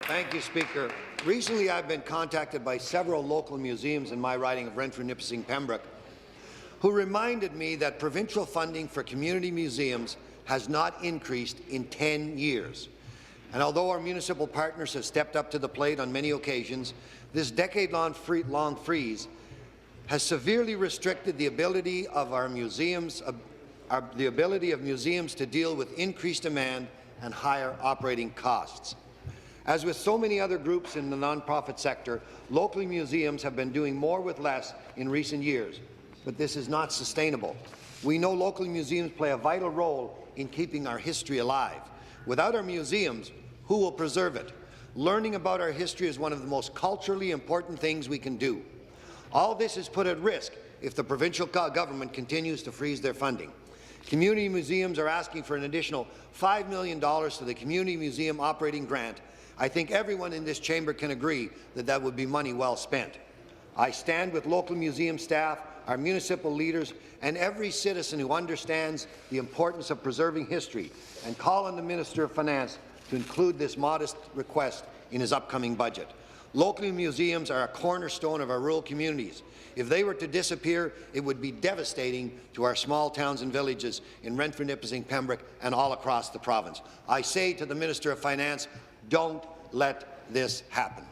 Thank you, Speaker. Recently, I've been contacted by several local museums in my riding of Renfrew, Nipissing, Pembroke, who reminded me that provincial funding for community museums has not increased in 10 years. And although our municipal partners have stepped up to the plate on many occasions, this decade-long freeze has severely restricted the ability of our museums, to deal with increased demand and higher operating costs. As with so many other groups in the nonprofit sector, local museums have been doing more with less in recent years, but this is not sustainable. We know local museums play a vital role in keeping our history alive. Without our museums, who will preserve it? Learning about our history is one of the most culturally important things we can do. All this is put at risk if the provincial government continues to freeze their funding. Community museums are asking for an additional $5 million to the Community Museum Operating Grant. I think everyone in this chamber can agree that that would be money well spent. I stand with local museum staff, our municipal leaders, and every citizen who understands the importance of preserving history, and call on the Minister of Finance to include this modest request in his upcoming budget. Local museums are a cornerstone of our rural communities. If they were to disappear, it would be devastating to our small towns and villages in Renfrew, Nipissing, Pembroke, and all across the province. I say to the Minister of Finance, don't let this happen.